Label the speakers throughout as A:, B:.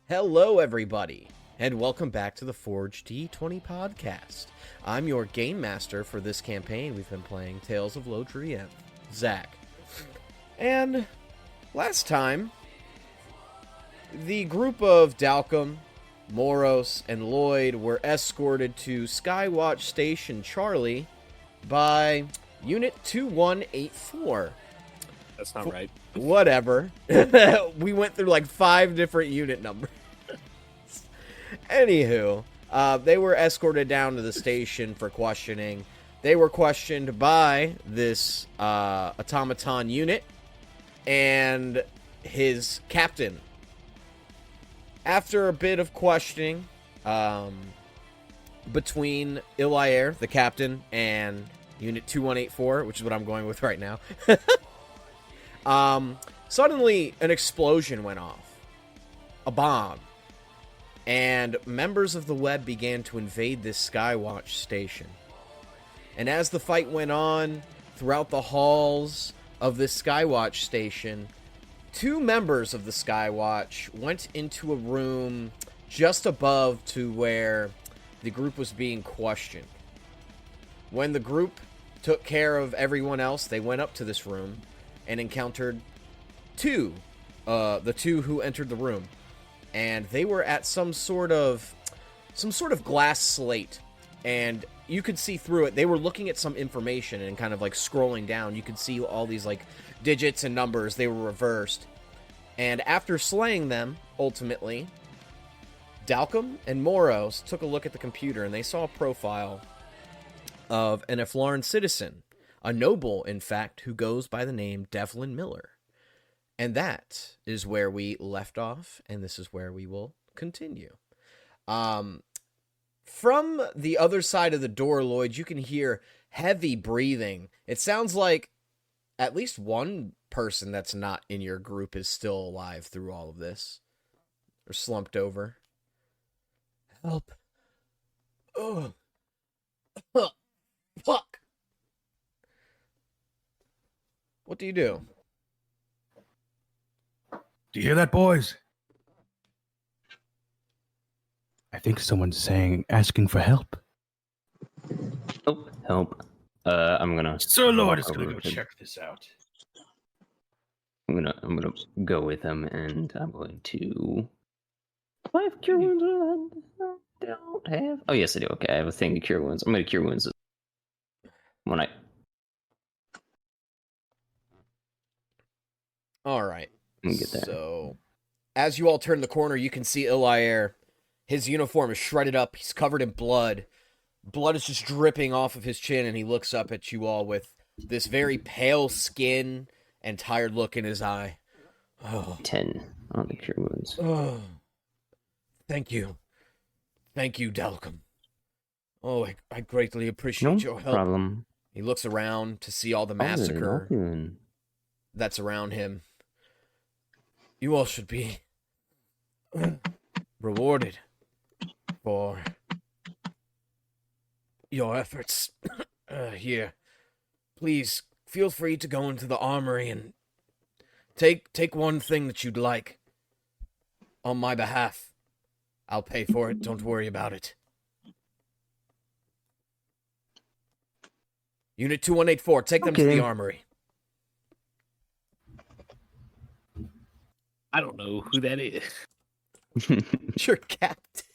A: Hello, everybody, and welcome back to the Forge D20 podcast. I'm your game master for this campaign. We've been playing Tales of Lodrienth, Zach. And last time, the group of Dalcom, Moros, and Lloyd were escorted to Skywatch Station Charlie by Unit 2184.
B: That's not right.
A: Whatever. We went through like 5 different unit numbers. Anywho, they were escorted down to the station for questioning. They were questioned by this automaton unit and his captain. After a bit of questioning between Ilair, the captain, and Unit 2184, which is what I'm going with right now, suddenly an explosion went off. A bomb. And members of the web began to invade this Skywatch station. And as the fight went on throughout the halls of this Skywatch station, 2 members of the Skywatch went into a room just above to where the group was being questioned. When the group took care of everyone else, they went up to this room and encountered the 2 who entered the room. And they were at some sort of glass slate, and you could see through it. They were looking at some information and kind of like scrolling down. You could see all these like digits and numbers. They were reversed. And after slaying them, ultimately, Dalcom and Moros took a look at the computer, and they saw a profile of an Eflaran citizen, a noble, in fact, who goes by the name Devlin Miller. And that is where we left off, and this is where we will continue. From the other side of the door, Lloyd, you can hear heavy breathing. It sounds like at least one person that's not in your group is still alive through all of this. Or slumped over. Help. Oh. Fuck. What do you do?
C: Do you hear that, boys? I think someone's asking for help.
D: Help. I'm gonna...
C: Sir Lord is gonna go check this out.
D: I'm gonna go with him, and I'm going to... Do I have cure wounds? I don't have... Oh, yes, I do. Okay, I have a thing to cure wounds. I'm gonna cure wounds when I...
A: Alright.
D: Get there.
A: So, as you all turn the corner, you can see Ilair. His uniform is shredded up. He's covered in blood. Blood is just dripping off of his chin, and he looks up at you all with this very pale skin and tired look in his eye. Oh.
D: 10 on the cure wounds.
A: Oh. Thank you. Thank you, Dalcom. Oh, I greatly appreciate your help.
D: No problem.
A: He looks around to see all the massacre that's around him. You all should be rewarded for your efforts here. Please feel free to go into the armory and take one thing that you'd like on my behalf. I'll pay for it. Don't worry about it. Unit 2184, take them to the armory.
B: I don't know who that is.
A: Your captain.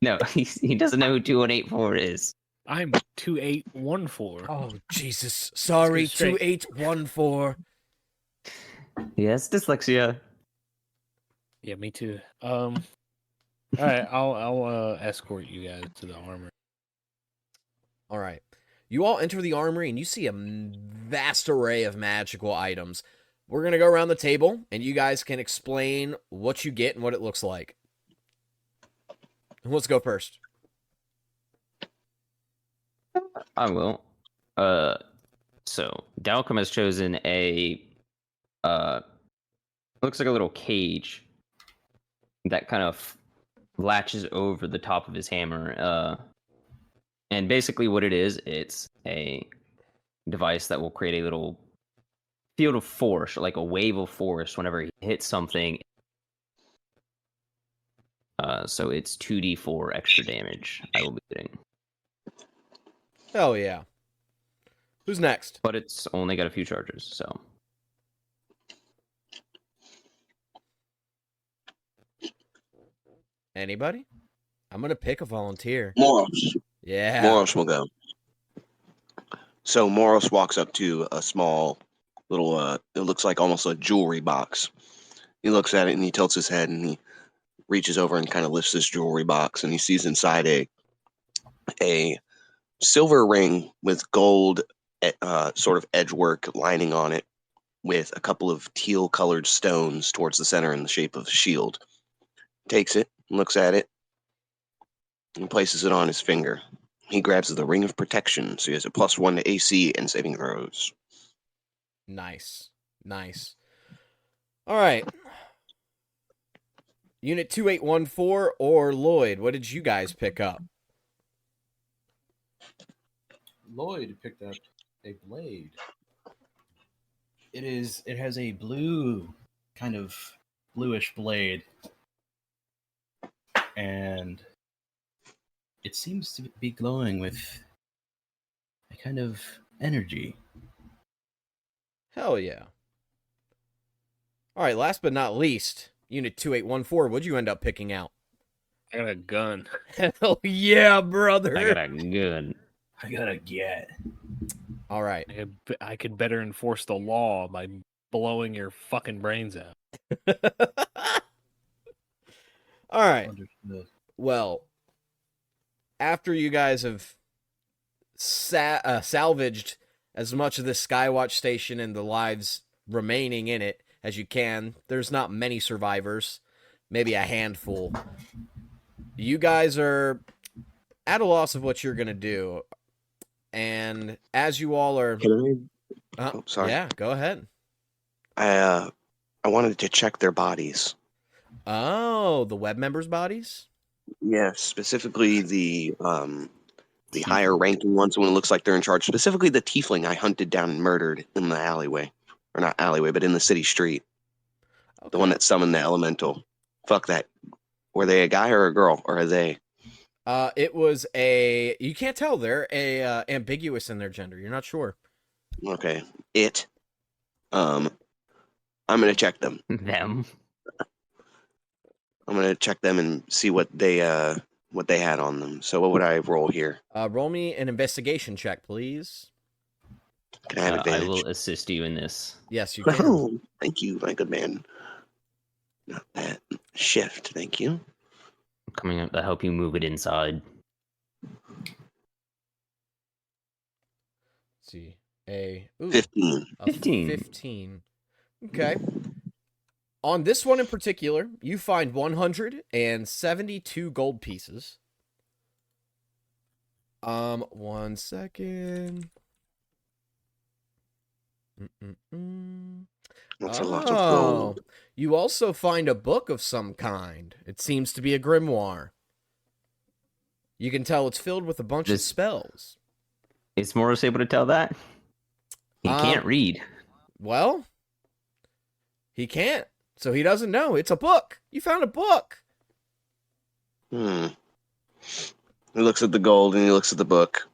D: No, he doesn't know who 2184 is.
B: I'm 2814.
A: Oh, Jesus. Sorry, 2814.
D: Yes, dyslexia.
B: Yeah, me too. All right, I'll escort you guys to the armor.
A: All right. You all enter the armory, and you see a vast array of magical items. We're going to go around the table, and you guys can explain what you get and what it looks like. Let's go first.
D: I will. So, Dalcom has chosen a... looks like a little cage that kind of latches over the top of his hammer. And basically what it is, it's a device that will create a little field of force, like a wave of force whenever he hits something. So it's 2d4 extra damage I will be getting.
A: Hell yeah. Who's next?
D: But it's only got a few charges, so.
A: Anybody? I'm gonna pick a volunteer.
E: Moros.
A: Yeah.
E: Moros will go. So Moros walks up to a small little, it looks like almost a jewelry box. He looks at it and he tilts his head and he reaches over and kind of lifts this jewelry box and he sees inside a silver ring with gold sort of edgework lining on it with a couple of teal colored stones towards the center in the shape of a shield. Takes it, looks at it, and places it on his finger. He grabs the Ring of Protection, so he has a +1 to AC and saving throws.
A: Nice. All right. Unit 2814 or Lloyd, what did you guys pick up?
C: Lloyd picked up a blade. It has a blue, kind of bluish blade, and it seems to be glowing with a kind of energy.
A: Hell yeah. All right, last but not least, Unit 2814, what'd you end up picking out?
B: I got a gun.
A: Hell yeah, brother.
D: I got a good.
C: I gotta get.
A: All right.
B: I could better enforce the law by blowing your fucking brains out.
A: All right.
C: Understood.
A: Well, after you guys have salvaged as much of this Skywatch station and the lives remaining in it as you can, there's not many survivors, maybe a handful. You guys are at a loss of what you're going to do. And as you all are...
E: Sorry.
A: Yeah, go ahead.
E: I wanted to check their bodies.
A: Oh, the web members' bodies?
E: Yes, specifically the higher ranking ones, the one that looks like they're in charge. Specifically the tiefling I hunted down and murdered in the alleyway. Or not alleyway, but in the city street.
A: Okay.
E: The one that summoned the elemental. Fuck that. Were they a guy or a girl? Or are they?
A: It was a... You can't tell. They're ambiguous in their gender. You're not sure.
E: Okay. I'm going to check them.
D: Them.
E: I'm going to check them and see what they had on them. So what would I roll here?
A: Roll me an investigation check, please.
E: Can I have
D: I
E: advantage?
D: will assist you in this.
A: Yes, you can.
E: Oh, thank you, my good man. Not that. Shift, thank you.
D: Coming up to help you move it inside.
A: Let's see. A
E: 15.
D: 15.
A: 15. Okay. On this one in particular, you find 172 gold pieces. 1 second.
E: That's a lot of gold.
A: You also find a book of some kind. It seems to be a grimoire. You can tell it's filled with a bunch of
D: This-
A: spells.
D: Is Morris able to tell that? He can't read.
A: Well, he can't, so he doesn't know. It's a book. You found a book.
E: He looks at the gold and he looks at the book.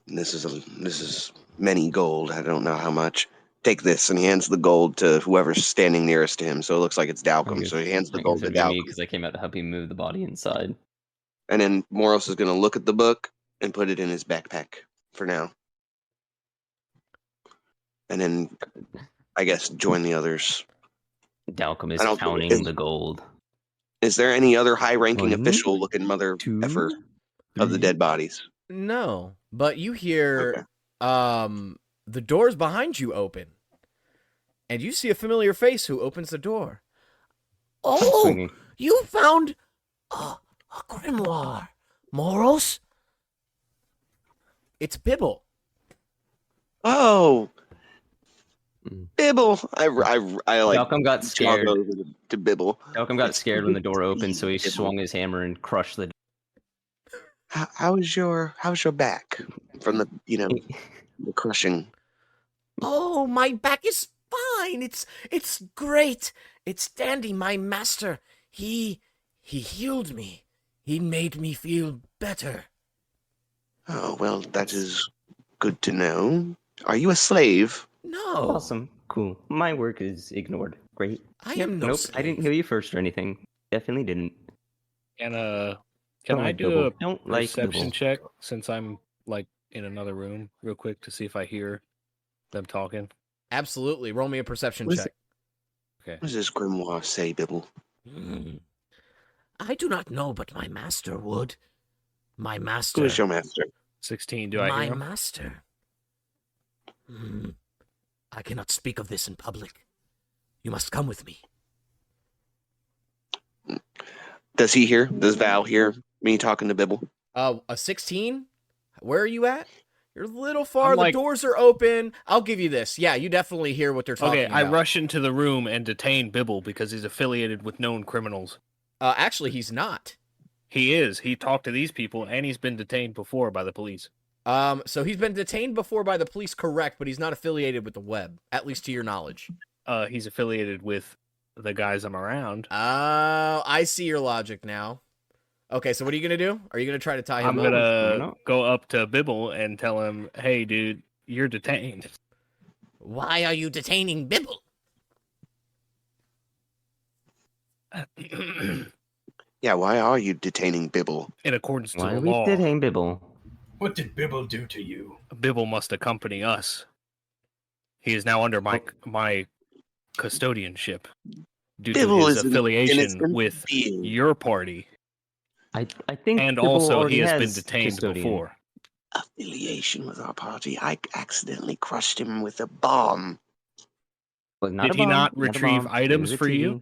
E: And this is many gold. I don't know how much. Take this, and he hands the gold to whoever's standing nearest to him. So it looks like it's Dalcom. So he hands the gold to Dalcom.
D: Because I came out to help you move the body inside.
E: And then Moros is going to look at the book and put it in his backpack for now. And then, I guess, join the others.
D: Dalcom is
E: I don't
D: counting
E: think-
D: the gold.
E: Is there any other high-ranking
D: 1,
E: official looking mother
D: 2,
E: effer of the
D: 3.
E: dead bodies?
A: No, but you hear
E: Okay.
A: the doors behind you open. And you see a familiar face who opens the door. Oh,
D: Swinging.
A: you found a grimoire. Moros? It's Bibble.
E: Oh,
D: Mm.
E: Bibble! I like
D: Dalcom got
E: jog
D: scared.
E: over to Bibble.
D: Dalcom got scared when the door opened, so he swung his hammer and crushed the.
E: How's your back from the the crushing?
A: Oh, my back is fine. It's great. It's dandy. My master, he He healed me. He made me feel better.
E: Oh, well, that is good to know. Are you a slave?
A: No,
D: Awesome. Cool. My work is ignored. Great.
A: I
D: Yep,
A: am no
D: nope,
A: slave.
D: I didn't heal you first or anything. Definitely didn't.
B: Can
D: Don't
B: I
D: like
B: do
D: Bibble.
B: a
D: Don't like
B: perception
D: Bibble.
B: check since I'm like in another room real quick to see if I hear them talking?
A: Absolutely. Roll me a perception
E: What is
A: check.
B: Okay.
E: What does this grimoire say, Bibble?
A: I do not know, but my master would. My
E: Who
A: master.
E: is your master?
B: 16. Do I
A: my
B: hear him?
A: master. I cannot speak of this in public. You must come with me.
E: Does he hear? Does Val hear me talking to Bibble?
A: A 16? Where are you at? You're a little far.
B: I'm
A: The
B: like-
A: doors are open. I'll give you this. Yeah, you definitely hear what they're talking
B: Okay, I
A: about.
B: rush into the room and detain Bibble because he's affiliated with known criminals.
A: Actually, he's not.
B: He is. He talked to these people, and he's been detained before by the police.
A: So he's been detained before by the police, correct, but he's not affiliated with the web, at least to your knowledge.
B: He's affiliated with the guys I'm around.
A: Oh, I see your logic now. Okay, so what are you going to do? Are you going to try to tie him
B: I'm
A: up?
B: gonna go up to Bibble and tell him, "Hey, dude, you're detained."
A: Why are you detaining Bibble?
E: Yeah, why are you detaining Bibble?
B: In accordance to
D: Why
B: the
D: are we
B: law,
D: detaining Bibble?
F: What did Bibble do to you?
B: Bibble must accompany us. He is now under my custodianship due
E: Bibble
B: to his
E: is an
B: affiliation
E: innocent
B: with
E: being.
B: your party,
D: I think
B: and
D: Bibble
B: also
D: already
B: he has been
D: has
B: detained
D: custodian.
B: before.
E: Affiliation with our party. I accidentally crushed him with a bomb.
D: But not
B: Did
D: a
B: he
D: bomb,
B: not
D: a
B: retrieve
D: bomb.
B: items
D: It was a
B: for you?
D: TV.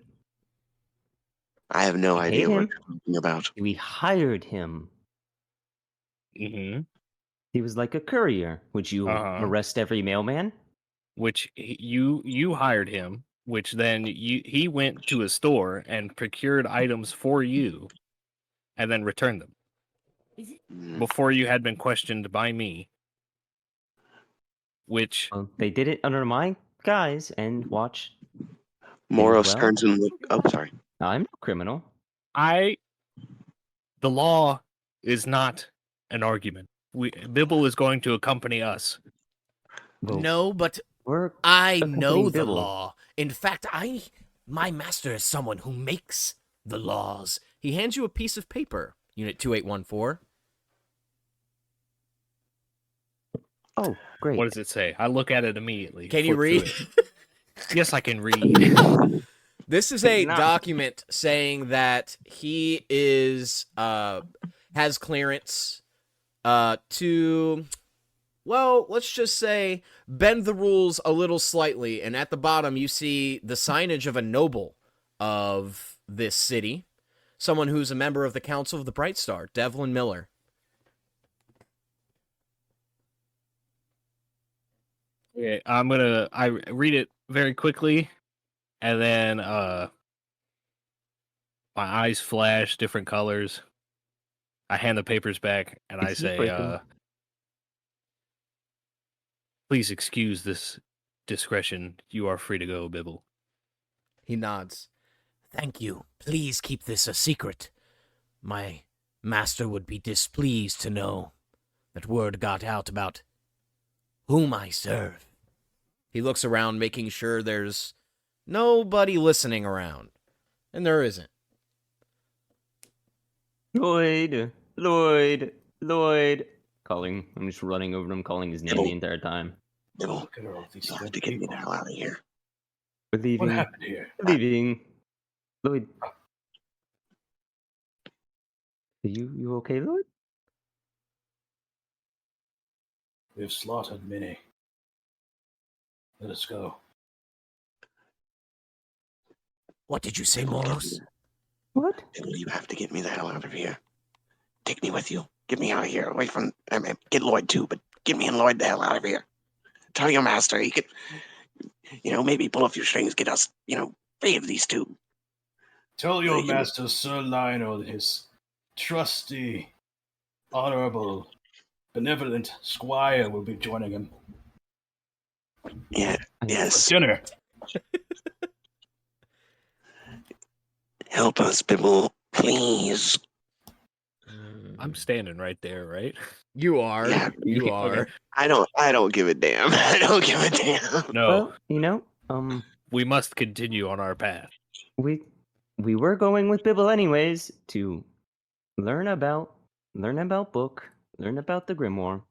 E: I have no
D: We
E: idea
D: paid
E: what
D: him.
E: you're talking about.
D: We hired him.
B: Mm-hmm.
D: He was like a courier. Would you
B: Uh-huh.
D: arrest every mailman?
B: Which you hired him. Which then he went to a store and procured items for you, and then returned them before you had been questioned by me. Which
D: Well, they did it under my guise and watch.
E: Moros
D: well.
E: turns and look. Oh, sorry.
D: I'm no criminal.
B: the law is not an argument. Bibble is going to accompany us.
D: Well,
A: No, but
D: we're
A: I know
D: accompanying
A: the
D: Bibble.
A: law. In fact, my master is someone who makes the laws. He hands you a piece of paper, Unit 2814.
D: Oh, great.
B: What does it say? I look at it immediately.
A: Can you
B: flip
A: read?
B: through it. Yes, I can read.
A: This is a
D: Not-
A: document saying that he is has clearance to, well, let's just say bend the rules a little slightly, and at the bottom you see the signage of a noble of this city, someone who's a member of the Council of the Brightstar, Devlin Miller.
B: Okay, I read it very quickly, and then my eyes flash different colors. I hand the papers back, and I
D: Is he
B: say,
D: breaking?
B: "Please excuse this discretion. You are free to go, Bibble."
A: He nods. Thank you. Please keep this a secret. My master would be displeased to know that word got out about whom I serve. He looks around, making sure there's nobody listening around. And there isn't.
D: Lloyd. Calling. I'm just running over him, calling his name
E: Bibble.
D: the entire time.
E: Bibble,
F: Look at all these
E: you have
F: dead
E: to get me
F: people.
E: the hell out of here.
D: We're leaving.
F: What happened here?
D: Leaving. Lloyd. Are you okay, Lloyd?
F: We've slaughtered many. Let us go.
A: What did you say, Moros?
D: What?
E: Bibble, you have to get me the hell out of here. Take me with you. Get me out of here, away from. I mean, get Lloyd too, but get me and Lloyd the hell out of here. Tell your master he could, maybe pull a few strings, get us, free of these two.
F: Tell your
E: Thank you.
F: master, Sir Lionel, his trusty, honorable, benevolent squire will be joining him
E: Yeah,
F: for
E: yes.
F: dinner.
E: Help us, Bibble. Please.
B: I'm standing right there, right?
A: You are.
E: Yeah,
A: You are.
B: Okay.
E: I don't give a damn. I don't give a damn.
B: No,
D: Well,
B: we must continue on our path.
D: we were going with Bibble anyways to learn about book, learn about the grimoire.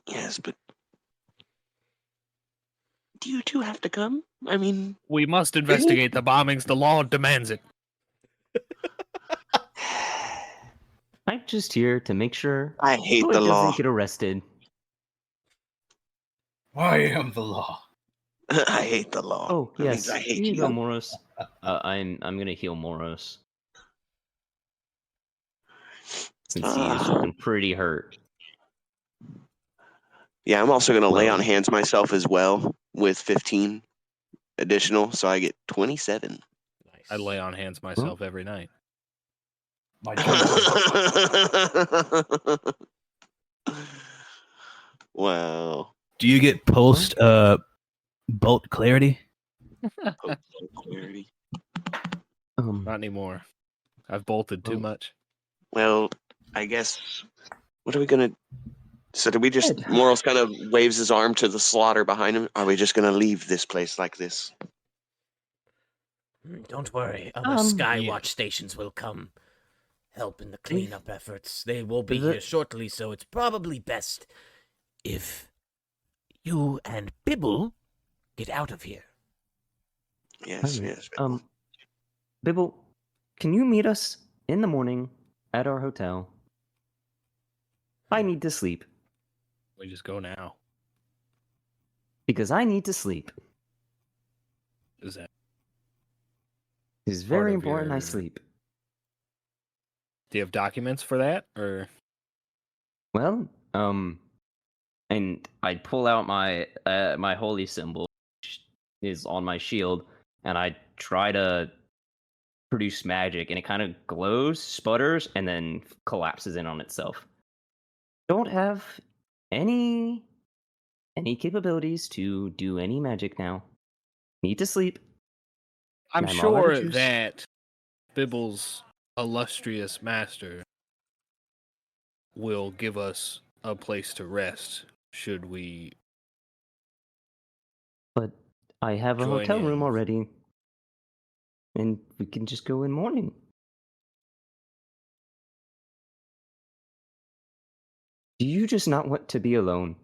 E: Yes, but do you two have to come? I mean,
B: We must investigate the bombings. The law demands it.
D: I'm just here to make sure
E: I hate
D: Lloyd
E: the
D: doesn't
E: law.
D: get arrested.
F: I am the law.
E: I hate the law.
D: Oh
E: That means
D: yes,
E: I hate
D: here you
E: you.
D: go, Moros. I'm gonna heal Moros since he is looking pretty hurt.
E: Yeah, I'm also gonna lay
D: Whoa.
E: on hands myself as well with 15 additional, so I get 27.
A: Nice.
B: I lay on hands myself every night.
F: My joint.
E: Wow.
F: Do you get post bolt clarity?
E: Clarity.
B: Not anymore. I've bolted too
D: Oh.
B: much.
E: Well, I guess. What are we gonna? So do we just?
D: Ed.
E: Morals kind of waves his arm to the slaughter behind him. Are we just gonna leave this place like this?
A: Don't worry. Other Skywatch stations will come help in the cleanup efforts. They will be here shortly, so it's probably best if you and Bibble get out of here.
E: Yes,
D: Alright,
E: yes.
D: Bibble, can you meet us in the morning at our hotel? I need to sleep.
B: We just go now.
D: Because I need to sleep.
B: Is that?
D: It's very
B: of
D: important I
B: your-
D: sleep.
B: Do you have documents for that, or?
D: Well, and I pull out my my holy symbol, which is on my shield, and I try to produce magic, and it kind of glows, sputters, and then collapses in on itself. Don't have any capabilities to do any magic now. Need to sleep.
B: I'm
D: I'm all out of
B: sure
D: juice.
B: that Bibble's illustrious master will give us a place to rest should we.
D: But I have a
B: Join
D: hotel room
B: in.
D: already, and we can just go in morning. Do you just not want to be alone?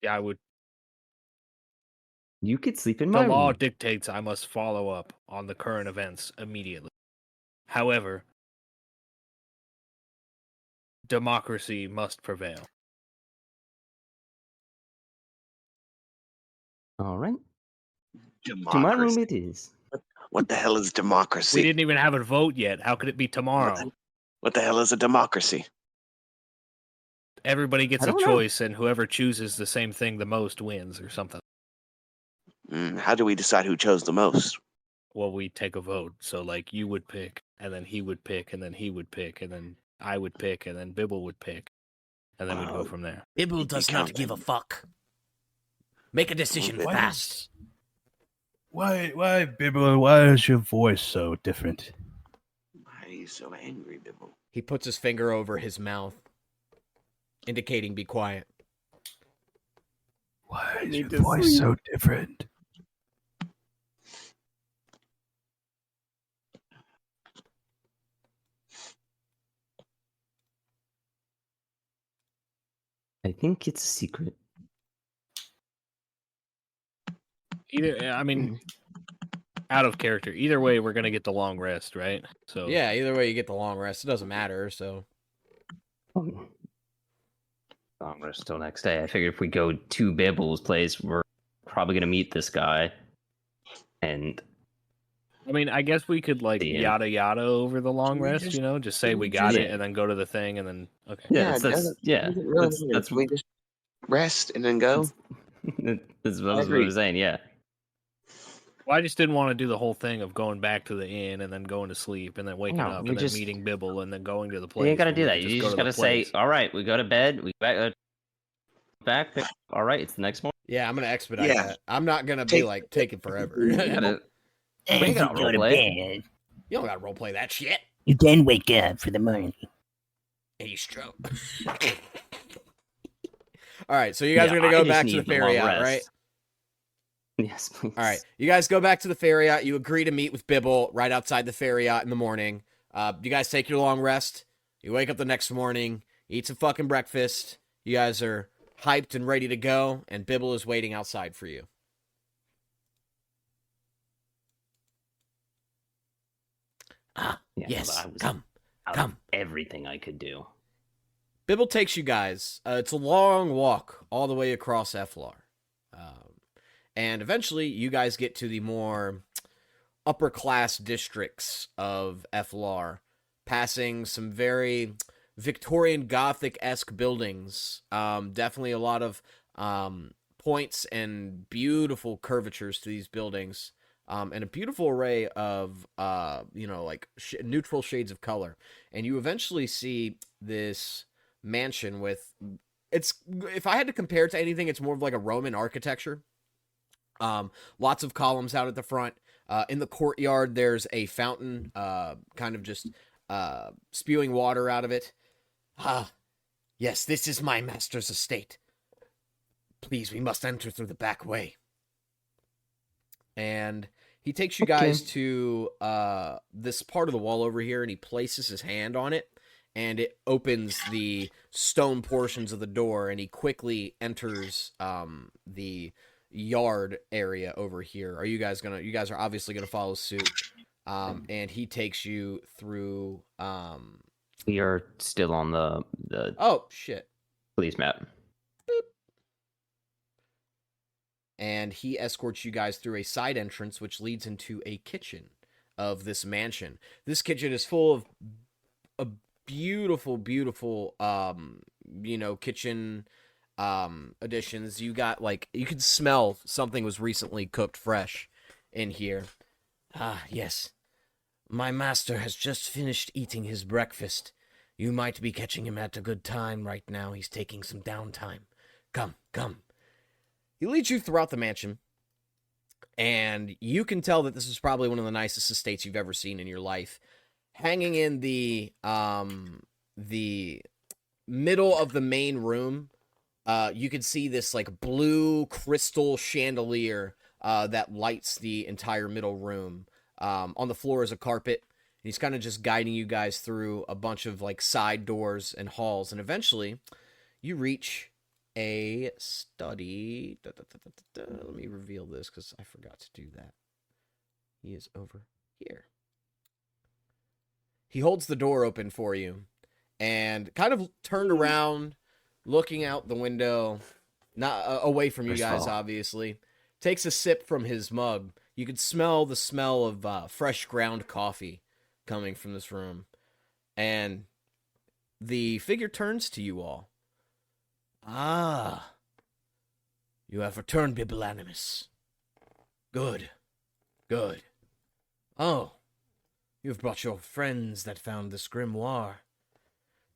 B: Yeah, I would.
D: You could sleep in
B: The
D: my
B: law
D: room.
B: dictates I must follow up on the current events immediately. However, democracy must prevail.
D: All right.
E: Democracy.
D: To my room it is.
E: What the hell is democracy?
B: We didn't even have a vote yet. How could it be tomorrow?
E: What the hell is a democracy?
B: Everybody gets
D: I
B: a
D: don't know.
B: choice, and whoever chooses the same thing the most wins, or something.
E: How do we decide who chose the most?
B: Well, we take a vote. So, like, you would pick, and then he would pick, and then he would pick, and then I would pick, and then Bibble would pick, and then we'd go from there.
A: Bibble
E: You'd be
A: does not give a fuck. Make a decision
E: Why
A: fast.
F: Why, Bibble? Why is your voice so different?
E: Why are you so angry, Bibble?
A: He puts his finger over his mouth, indicating be quiet.
F: Why is
D: need
F: your
D: to
F: voice
D: sleep.
F: so different?
D: I think it's a secret.
B: I mean, out of character. Either way, we're gonna get the long rest, right? So
A: Yeah, either way you get the long rest. It doesn't matter, so.
D: Long rest till next day. I figured if we go to Bibble's place, we're probably gonna meet this guy. And
B: I mean, I guess we could like
D: Yeah.
B: yada yada over the long
E: Can we
B: rest,
E: just-
B: you know, just say
E: can
B: we
E: we
B: got
D: just-
B: it, and then go to the thing, and then okay.
D: yeah,
E: it
D: that's
E: doesn't-
D: yeah.
E: doesn't really
D: That's
E: matter.
D: that's
E: Can we just rest and then go?
D: that's what I
E: agree.
D: was saying. Yeah.
B: Well, I just didn't want to do the whole thing of going back to the inn and then going to sleep and then waking
D: No,
B: up
D: we
B: and
D: just-
B: then meeting Bibble and then going to the place.
D: You ain't gotta
B: when
D: do
B: we
D: that.
B: could
D: You
B: go
D: just
B: to the
D: gotta say,
B: place.
D: "All right, we go to bed. We back. All right, it's the next morning."
A: Yeah, I'm gonna expedite
E: Yeah.
A: that. I'm not gonna be like taking forever.
D: You gotta- We ain't
G: As you
D: gonna
G: go to
D: roleplay.
G: bed,
A: You don't gotta roleplay that shit.
G: you then wake up for the morning.
A: A stroke. All right, so you guys are gonna
D: I
A: go
D: just
A: back to the
D: need
A: ferry
D: long
A: yacht, right?
D: rest. Yes, please.
A: All right, you guys go back to the ferry yacht. You agree to meet with Bibble right outside the ferry yacht in the morning. You guys take your long rest. You wake up the next morning, eat some fucking breakfast. You guys are hyped and ready to go, and Bibble is waiting outside for you.
D: Yeah,
A: Yes,
D: I was
A: come.
D: out
A: come.
D: of everything I could do.
A: Bibble takes you guys. It's a long walk all the way across Eflar. And eventually, you guys get to the more upper-class districts of Eflar, passing some very Victorian Gothic-esque buildings. Definitely a lot of points and beautiful curvatures to these buildings. And a beautiful array of, neutral shades of color. And you eventually see this mansion with, if I had to compare it to anything, it's more of like a Roman architecture. Lots of columns out at the front. In the courtyard, there's a fountain, kind of just spewing water out of it. Yes, this is my master's estate. Please, we must enter through the back way. And he takes you guys to this part of the wall over here, and he places his hand on it, and it opens the stone portions of the door, and he quickly enters the yard area over here. You guys are obviously gonna follow suit. And he takes you through
D: We are still on the
A: oh shit.
D: police map.
A: And he escorts you guys through a side entrance which leads into a kitchen of this mansion. This kitchen is full of a beautiful kitchen additions. You got you could smell something was recently cooked fresh in here. Yes. My master has just finished eating his breakfast. You might be catching him at a good time right now. He's taking some downtime. Come. He leads you throughout the mansion, and you can tell that this is probably one of the nicest estates you've ever seen in your life. Hanging in the middle of the main room, you can see this blue crystal chandelier that lights the entire middle room. On the floor is a carpet. He's kind of just guiding you guys through a bunch of side doors and halls, and eventually you reach a study. Let me reveal this because I forgot to do that. He is over here. He holds the door open for you and kind of turned around, looking out the window, not away from you guys, obviously. Takes a sip from his mug. You could smell the smell of fresh ground coffee coming from this room. And the figure turns to you all. You have returned, Biblianimus. Good. Oh, you've brought your friends that found this grimoire.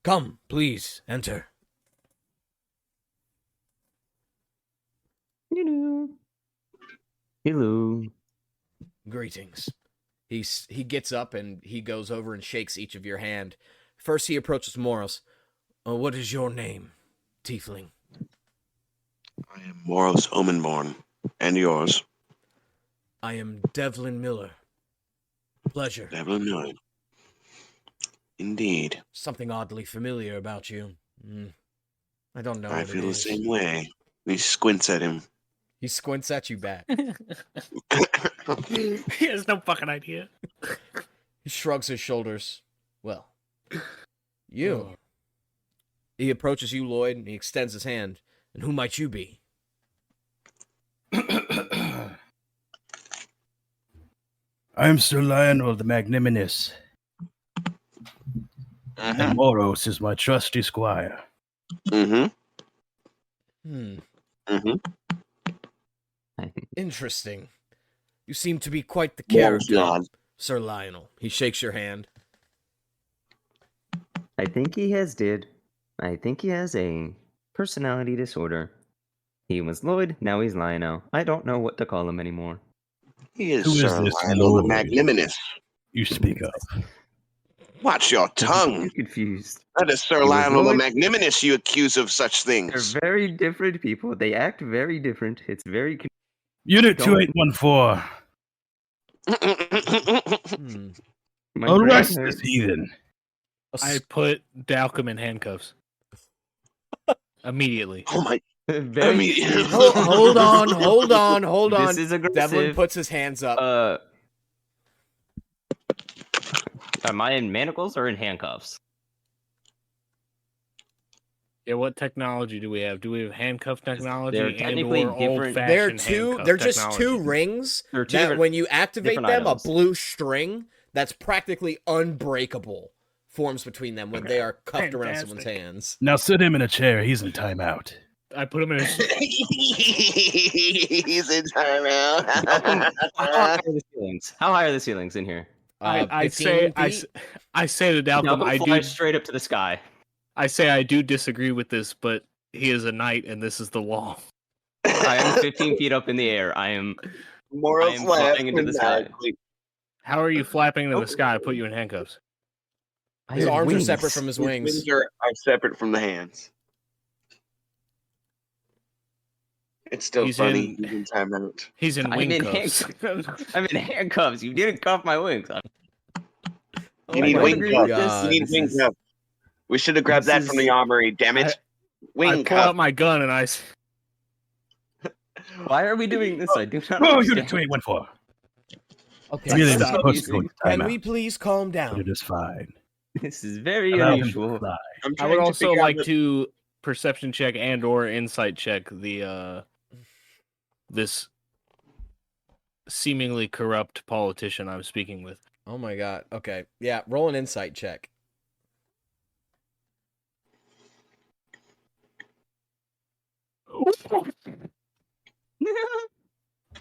A: Come, please, enter.
D: Hello.
A: Greetings. He gets up and he goes over and shakes each of your hand. First he approaches Moros. What is your name, Tiefling?
E: I am Moros Omenborn. And yours?
A: I am Devlin Miller. Pleasure.
E: Devlin Miller. Indeed.
A: Something oddly familiar about you. I don't know
E: I
A: what
E: feel
A: it
E: the
A: is.
E: same way. He squints at him.
A: He squints at you back.
B: He has no fucking idea.
A: He shrugs his shoulders. Well, you. He approaches you, Lloyd, and he extends his hand. And who might you be?
F: I am Sir Lionel the Magnanimous, and Moros is my trusty squire.
A: Interesting. You seem to be quite the
E: Moros
A: character,
E: nod.
A: Sir Lionel. He shakes your hand.
D: I think he has a personality disorder. He was Lloyd, now he's Lionel. I don't know what to call him anymore.
E: He is
F: Who is
E: Sir
F: this
E: Lionel the
F: lord?
E: Magnanimous.
F: You speak of.
E: Watch your tongue.
D: You're confused.
E: That is Sir
D: You
E: Lionel the
D: avoid-
E: Magnanimous you accuse of such
D: They're
E: things.
D: very different people. They act very different. It's very.
F: Unit
D: Don't-
F: 2814.
A: Hmm.
D: My brain
F: Arrest
D: hurts.
F: this heathen.
B: I put Dalcom in handcuffs immediately.
E: Oh my.
D: Very.
A: Hold on.
D: This is
A: Devlin
D: aggressive.
A: puts his hands up.
D: Am I in manacles or in handcuffs?
B: Yeah, what technology do we have? Do we have handcuff technology
D: They're
B: and
D: technically
B: or
D: different-
B: old-fashioned
A: They're just
B: technology?
A: two rings
D: They're two
A: that
D: different-
A: when you activate
D: different
A: them,
D: items.
A: a blue string that's practically unbreakable forms between them when they are cuffed around someone's
B: Fantastic.
A: hands.
F: Now sit him in a chair. He's in timeout.
B: I put him in a
E: He's in timeout.
D: How high are the ceilings? How high are the ceilings in here?
B: I
A: 15
B: say
A: feet?
B: I say to Dalcom,
D: Now go
B: I
D: fly
B: do
D: straight up to the sky.
B: I say I do disagree with this, but he is a knight and this is the law.
D: I am 15 feet up in the air. I am
E: Morals
D: flying
E: laugh
D: into the sky.
E: maniacally.
B: How are you flapping into
E: Oh.
B: the sky? I put you in handcuffs.
A: His
D: have
A: arms are
D: wings.
A: separate from his
E: His
A: wings.
E: wings are separate from the hands. It's still
B: He's
E: funny.
B: in-
E: He's in timeout.
B: He's in
D: I'm
B: wing
D: in
B: cuffs.
D: I'm in handcuffs. You didn't cuff my wings.
E: You need
D: my
E: wing
D: God,
E: cuffs. You need
D: this
E: wing
D: is-
E: cuffs. We should have grabbed
D: this
E: that from
D: is-
E: the armory. Damn it!
B: I
E: Wing
B: pull out
E: cuffs.
B: my gun and
D: Why are we doing this? I do not
F: Oh,
D: understand.
F: Unit 2814.
A: Okay,
F: Really,
B: stop.
F: this is supposed to go into
A: can
F: timeout,
A: we please calm
F: but
A: down?
F: it is fine.
D: This is very
F: Allow him to
D: unusual.
F: fly.
E: I'm
B: I
E: trying
B: would
E: to
B: also
E: figure out
B: like
E: what-
B: to perception check and or insight check the this seemingly corrupt politician I'm speaking with.
A: Oh my god. Okay. Yeah, roll an insight check.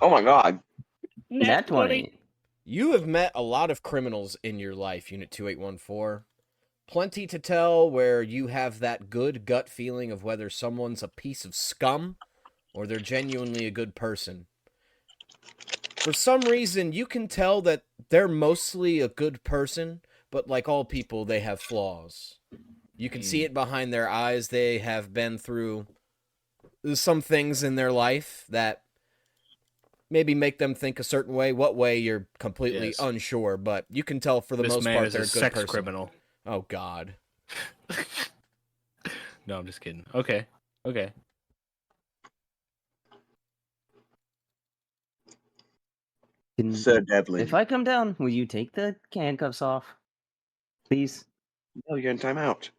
E: Oh my god!
D: Nat 20.
A: You have met a lot of criminals in your life, Unit 2814. Plenty to tell where you have that good gut feeling of whether someone's a piece of scum or they're genuinely a good person. For some reason, you can tell that they're mostly a good person, but like all people, they have flaws. You can see it behind their eyes. They have been through some things in their life that maybe make them think a certain way. What way, you're completely
B: Yes.
A: unsure, but you can tell for the
B: This
A: most
B: man
A: part
B: is
A: they're
B: a
A: a good
B: sex
A: person.
B: criminal.
A: Oh God.
B: No, I'm just kidding. Okay.
E: Sir Devlin.
D: If I come down, will you take the handcuffs off? Please?
E: No, you're in timeout.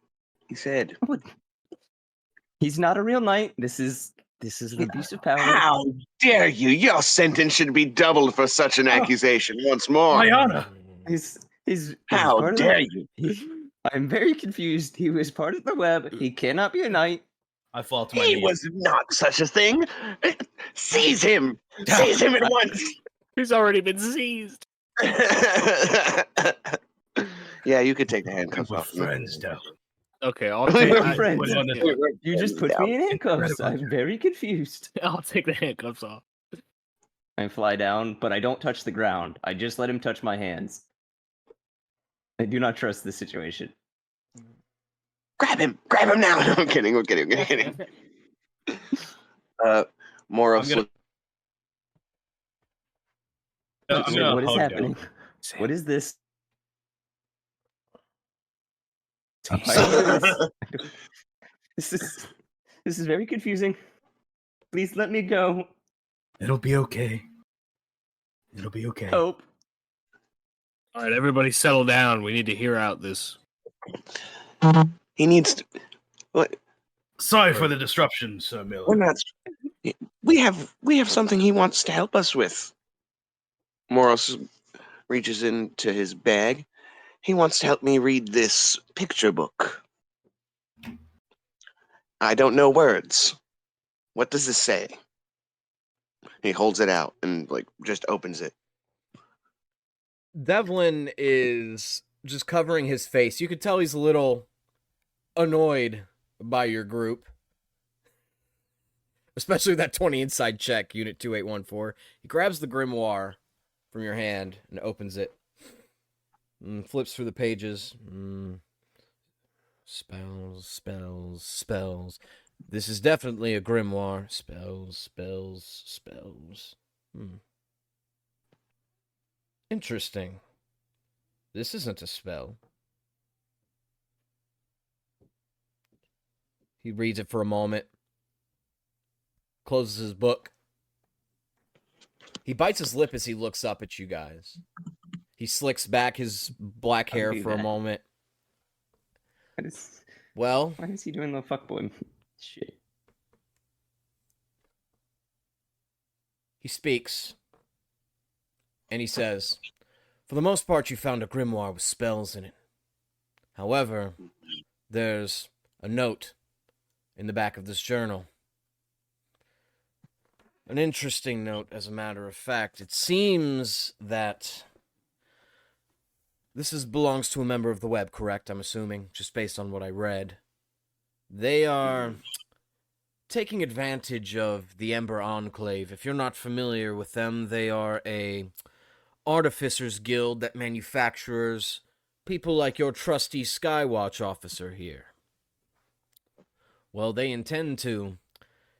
E: He said.
D: He's not a real knight. This is an abuse of power.
E: How dare you? Your sentence should be doubled for such an accusation once more.
F: My honor.
D: He's
E: How
D: part of
E: dare
D: the-
E: you?
D: I'm very confused. He was part of the web. He cannot be a knight.
F: I fall to my
E: He
F: knees.
E: was not such a thing. Seize him. Seize him at once.
B: He's already been seized.
E: Yeah, you could take the
F: We
E: handcuffs
F: were
E: off.
F: friends, Devlin.
B: Okay, I'll
E: We
B: take,
E: were
B: I,
D: friends.
F: Put on the-
B: yeah,
D: You just put me in handcuffs.
F: Incredible.
D: I'm very confused.
B: I'll take the handcuffs off.
D: I fly down, but I don't touch the ground. I just let him touch my hands. I do not trust this situation.
E: Grab him now. No, I'm kidding. Moros,
F: I'm gonna
D: What is
F: hug
D: happening?
F: him.
D: What is this?
F: I'm
D: Why is this? This is very confusing. Please let me go.
F: It'll be okay. It'll be okay.
D: Hope.
B: All right, everybody settle down. We need to hear out this.
E: he needs to. What?
F: Sorry for the disruption, Sir Miller.
E: We're not. We have something he wants to help us with. Moros reaches into his bag. He wants to help me read this picture book. I don't know words. What does this say? He holds it out and just opens it.
A: Devlin is just covering his face. You could tell he's a little annoyed by your group. Especially that 20 inside check, Unit 2814. He grabs the grimoire from your hand and opens it. Flips through the pages. Spells, spells, spells. This is definitely a grimoire. Spells, spells, spells. Interesting. This isn't a spell. He reads it for a moment. Closes his book. He bites his lip as he looks up at you guys. He slicks back his black hair for a moment. Well,
D: why is he doing the fuckboy shit?
A: He speaks. And he says, for the most part, you found a grimoire with spells in it. However, there's a note in the back of this journal. An interesting note, as a matter of fact. It seems that this belongs to a member of the web, correct? I'm assuming, just based on what I read. They are taking advantage of the Ember Enclave. If you're not familiar with them, they are a artificers guild that manufactures people like your trusty Skywatch officer here. Well, they intend to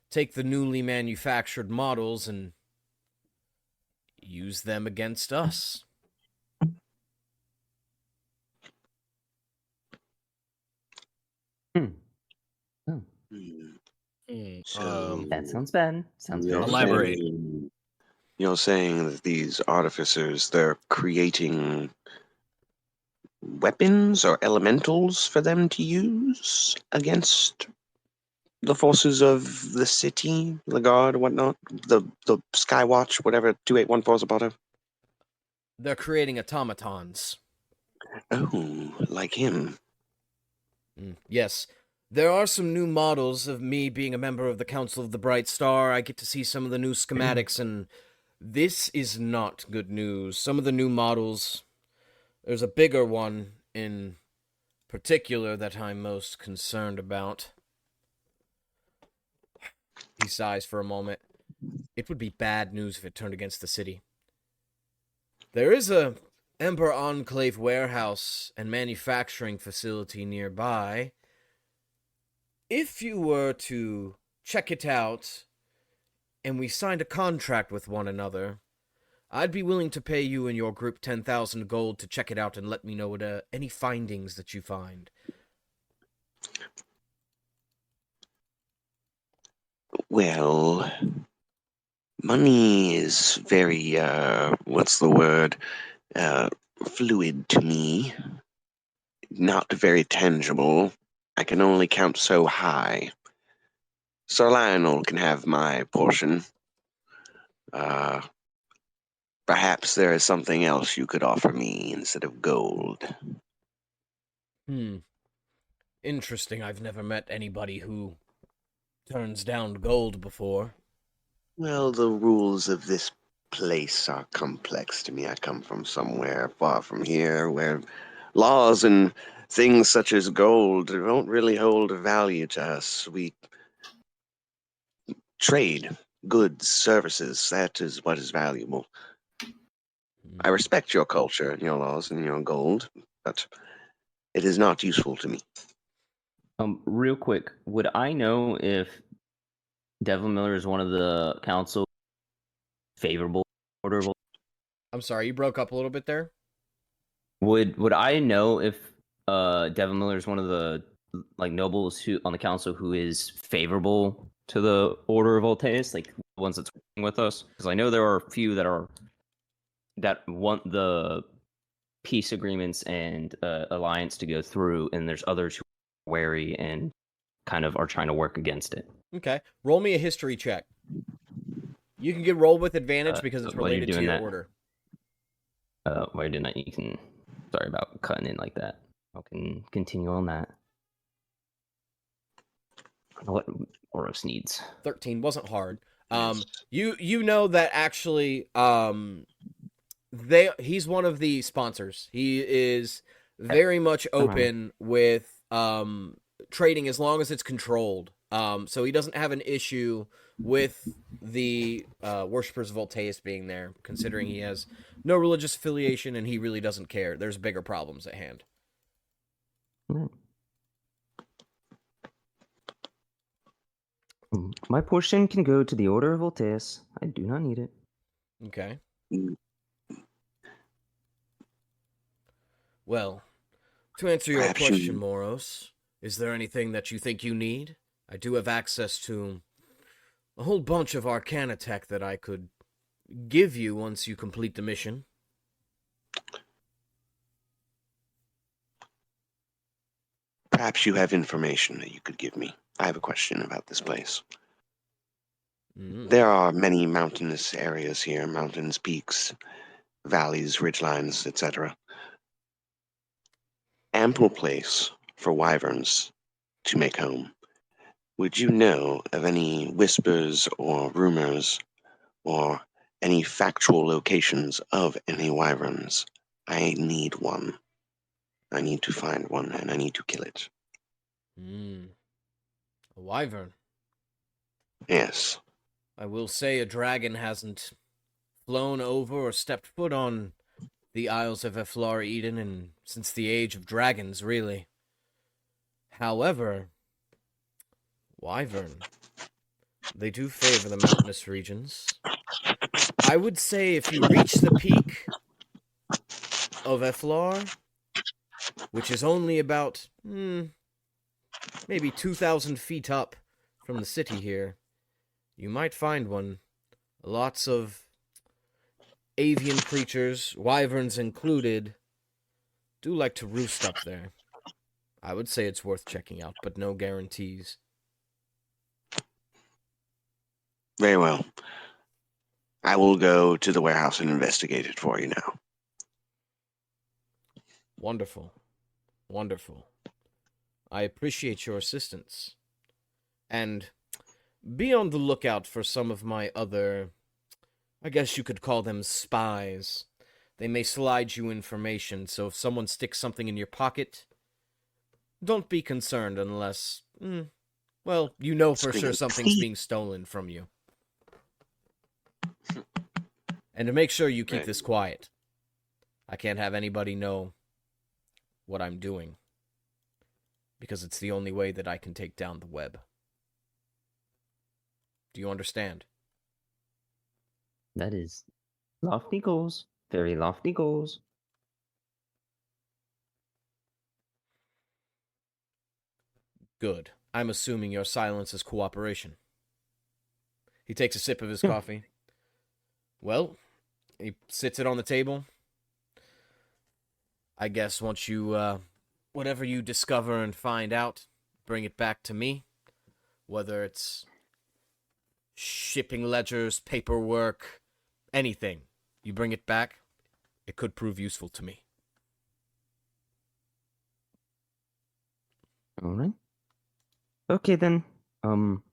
A: take the newly manufactured models and use them against us.
E: So
D: That sounds bad. Sounds
E: you're
D: bad.
B: Elaborate.
E: You're saying that these artificers, they're creating weapons or elementals for them to use against the forces of the city, the guard, whatnot, the Skywatch, whatever 2814 is about it.
A: They're creating automatons.
E: Oh, like him.
A: Yes. There are some new models of me being a member of the Council of the Brightstar. I get to see some of the new schematics, and this is not good news. Some of the new models, there's a bigger one in particular that I'm most concerned about. He sighs for a moment. It would be bad news if it turned against the city. There is a Ember Enclave warehouse and manufacturing facility nearby. If you were to check it out, and we signed a contract with one another, I'd be willing to pay you and your group 10,000 gold to check it out and let me know any findings that you find.
E: Well, money is very, what's the word? Fluid to me. Not very tangible. I can only count so high. Sir Lionel can have my portion. Perhaps there is something else you could offer me instead of gold.
A: Interesting. I've never met anybody who turns down gold before.
E: Well, the rules of this place are complex to me. I come from somewhere far from here where laws and things such as gold don't really hold value to us. We trade goods, services. That is what is valuable. I respect your culture and your laws and your gold, but it is not useful to me.
D: Real quick, would I know if Devlin Miller is one of the council favorable order of?
A: I'm sorry, you broke up a little bit there?
D: Would I know if Devlin Miller is one of the nobles who on the council who is favorable to the Order of Voltaeus, like the ones that's working with us? Because I know there are a few that want the peace agreements and alliance to go through, and there's others who are wary and kind of are trying to work against it.
A: Okay. Roll me a history check. You can get rolled with advantage because it's
D: while you're
A: related to
D: doing
A: your
D: that-
A: order.
D: While you're doing that, you can... Sorry about cutting in like that. I can continue on that. What Oros needs.
A: 13 wasn't hard.
E: Yes.
A: You know that actually he's one of the sponsors. He is very much open with trading as long as it's controlled. So he doesn't have an issue with the worshippers of Voltaeus being there, considering he has no religious affiliation and he really doesn't care. There's bigger problems at hand.
D: Hmm. My portion can go to the Order of Voltaeus. I do not need it.
A: Okay.
E: Mm,
A: Well, to answer your
E: Perhaps
A: question,
E: you-
A: Moros, is there anything that you think you need? I do have access to a whole bunch of arcana tech that I could give you once you complete the mission.
E: Perhaps you have information that you could give me. I have a question about this place.
A: Mm.
E: There are many mountainous areas here, mountains, peaks, valleys, ridgelines, etc. Ample place for wyverns to make home. Would you know of any whispers or rumors or any factual locations of any wyverns? I need one. I need to find one and I need to kill it.
A: Mm. A wyvern.
E: Yes.
A: I will say a dragon hasn't flown over or stepped foot on the Isles of Eflar Eden and since the age of dragons, really. However, wyvern, they do favor the mountainous regions. I would say if you reach the peak of Eflar, which is only about maybe 2,000 feet up from the city here, you might find one. Lots of avian creatures, wyverns included, do like to roost up there. I would say it's worth checking out, but no guarantees.
E: Very well. I will go to the warehouse and investigate it for you now.
A: Wonderful. Wonderful. I appreciate your assistance. And be on the lookout for some of my other, I guess you could call them spies. They may slide you information, so if someone sticks something in your pocket, don't be concerned unless, well, you know for sure something's being stolen from you. And to make sure you keep this quiet, I can't have anybody know what I'm doing, because it's the only way that I can take down the web. Do you understand?
D: That is lofty goals. Very lofty goals.
A: Good. I'm assuming your silence is cooperation. He takes a sip of his
D: Yeah.
A: coffee. Well, he sits it on the table. I guess once you, whatever you discover and find out, bring it back to me. Whether it's shipping ledgers, paperwork, anything. You bring it back, it could prove useful to me.
D: All right. Okay then. Can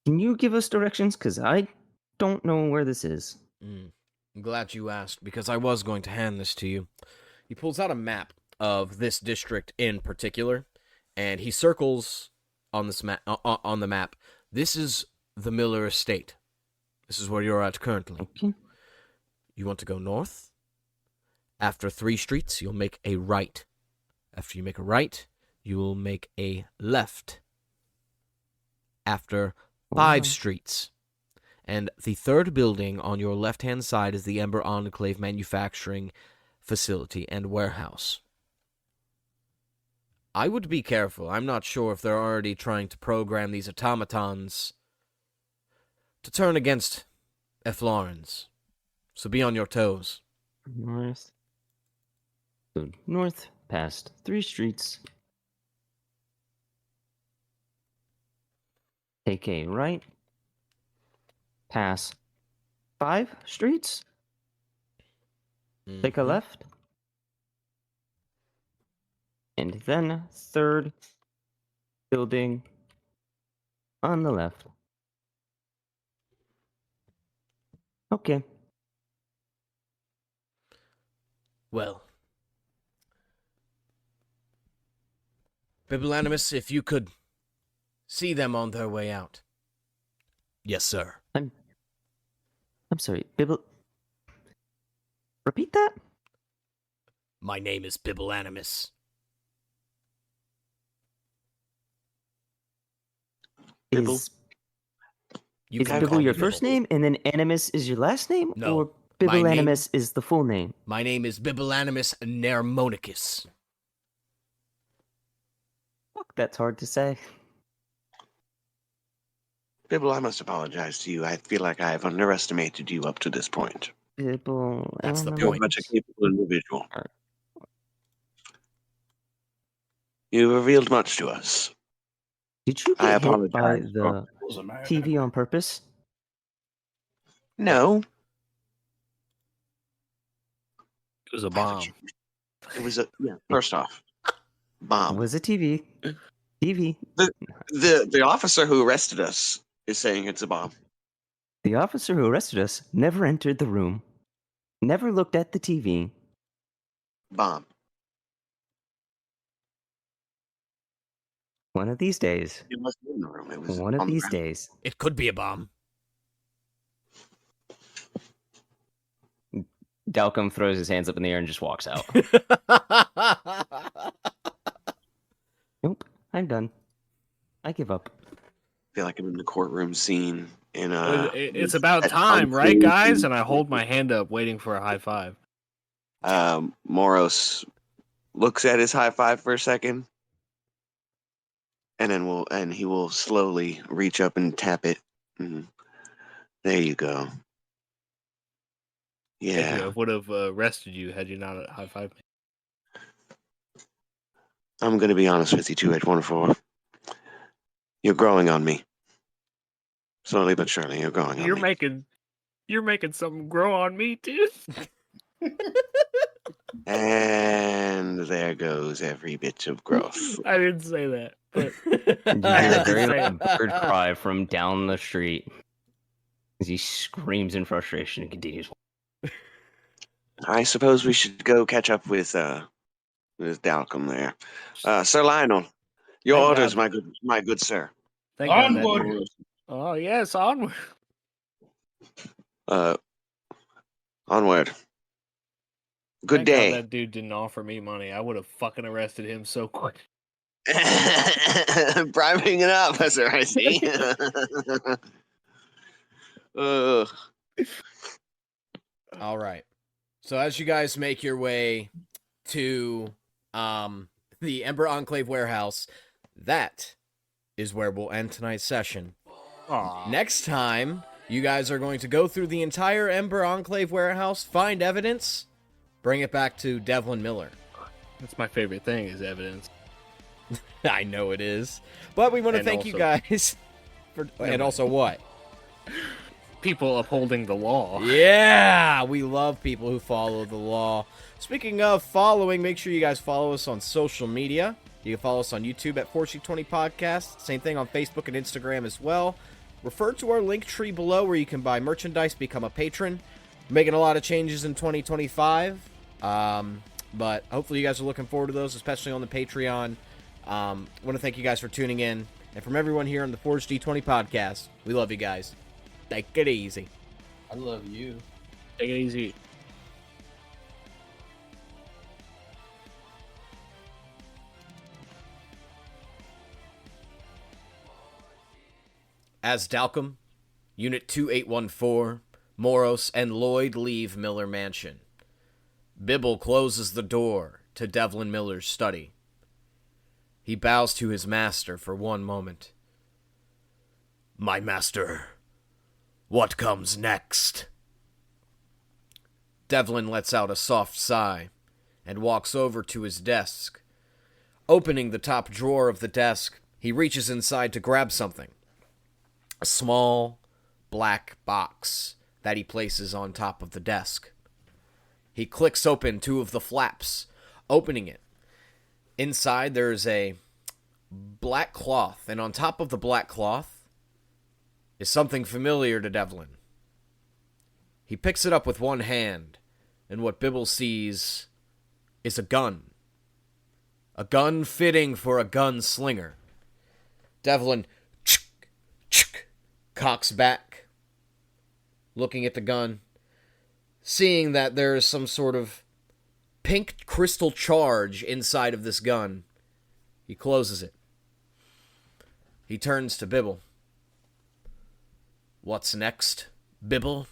D: you give us directions? Because I don't know where this is.
A: I'm glad you asked, because I was going to hand this to you. He pulls out a map of this district in particular, and he circles on this on the map. This is the Miller Estate. This is where you're at currently.
D: Okay.
A: You want to go north? After 3 streets, you'll make a right. After you make a right, you will make a left. After 5 streets. And the third building on your left-hand side is the Ember Enclave Manufacturing Facility and Warehouse. I would be careful. I'm not sure if they're already trying to program these automatons to turn against Eflarans. So be on your toes.
D: North. So north, past 3 streets. Take a right. Pass 5 streets. Take a
A: Mhm.
D: left. And then third building on the left. Okay.
A: Well, Biblianimus, if you could see them on their way out. Yes, sir.
D: I'm sorry, Bibble. Repeat that?
A: My name is Bibble Animus.
E: Bibble?
D: Is
A: You can
D: Bibble
A: call me
D: your first name and then Animus is your last name?
A: No.
D: Or Bibble
A: My name-
D: Animus is the full name?
A: My name is Bibble Animus Nermonicus.
D: Fuck, that's hard to say.
E: Bibble, I must apologize to you. I feel like I have underestimated you up to this point.
D: Bibble
A: That's the
D: Animus.
E: You're
A: point.
E: such a capable individual.
D: Alright.
E: You revealed much to us.
D: Did you
E: I
D: get hit by
E: apologize.
D: the
F: Doesn't matter.
D: TV on purpose?
E: No,
B: It was a bomb.
E: it was a First off, bomb.
D: Was it TV? TV.
E: The officer who arrested us is saying it's a bomb.
D: The officer who arrested us never entered the room, never looked at the TV.
E: Bomb.
D: One of these days.
E: It wasn't in the room. It was
D: One of
E: on the
D: these
E: ground.
D: days.
A: It could be a bomb.
D: Dalcom throws his hands up in the air and just walks out. Nope, I'm done. I give up.
E: I feel like I'm in the courtroom scene in
B: It's about
E: that
B: time,
E: kung
B: right,
E: fu
B: guys?
E: scene.
B: And I hold my hand up, waiting for a high five.
E: Moros looks at his high five for a second, and then he will slowly reach up and tap it. There you go.
B: Thank you.
E: Yeah,
B: I would have arrested you had you not high fived me.
E: I'm gonna be honest with you, 2-8-1-4. You're growing on me. Slowly but surely, you're growing on me.
B: You're making something grow on me, dude.
E: And there goes every bit of growth.
B: I didn't say that, but
D: You
B: I
D: hear a
B: had to
D: very
B: say
D: loud
B: it.
D: bird cry from down the street as he screams in frustration and continues.
E: I suppose we should go catch up with Dalcom there. Sir Lionel, your
B: Thank
E: orders,
B: God.
E: my good sir.
B: Thank God that-
F: Onward!
B: Oh yes, onward.
E: Onward. Good
B: Thank God
E: day.
B: that dude didn't offer me money. I would have fucking arrested him so quick.
E: Bribing it up, sir, I see. Ugh.
A: All right. So as you guys make your way to the Ember Enclave warehouse, that is where we'll end tonight's session.
B: Aw.
A: Next time, you guys are going to go through the entire Ember Enclave warehouse, find evidence, bring it back to Devlin Miller.
B: That's my favorite thing is evidence.
A: I know it is. But we want to
B: And
A: thank you
B: also-
A: guys for...
B: Never
A: And
B: mind.
A: also what?
B: People upholding the law.
A: Yeah, we love people who follow the law. Speaking of following, make sure you guys follow us on social media. You can follow us on YouTube at 4C20 Podcast. Same thing on Facebook and Instagram as well. Refer to our link tree below where you can buy merchandise, become a patron. We're making a lot of changes in 2025. But hopefully you guys are looking forward to those, especially on the Patreon. I want to thank you guys for tuning in. And from everyone here on the 4C20 Podcast, we love you guys. Take it easy.
F: I love you.
B: Take it easy.
A: As Dalcom, Unit 2814, Moros, and Lloyd leave Miller Mansion, Bibble closes the door to Devlin Miller's study. He bows to his master for one moment. My master, what comes next? Devlin lets out a soft sigh and walks over to his desk. Opening the top drawer of the desk, he reaches inside to grab something. A small, black box that he places on top of the desk. He clicks open two of the flaps, opening it. Inside there is a black cloth, and on top of the black cloth is something familiar to Devlin. He picks it up with one hand, and what Bibble sees is a gun. A gun fitting for a gunslinger. Devlin cocks back, looking at the gun, seeing that there is some sort of pink crystal charge inside of this gun. He closes it. He turns to Bibble. What's next, Bibble?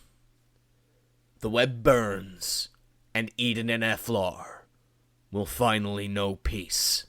A: The web burns, and Eden and Eflar will finally know peace.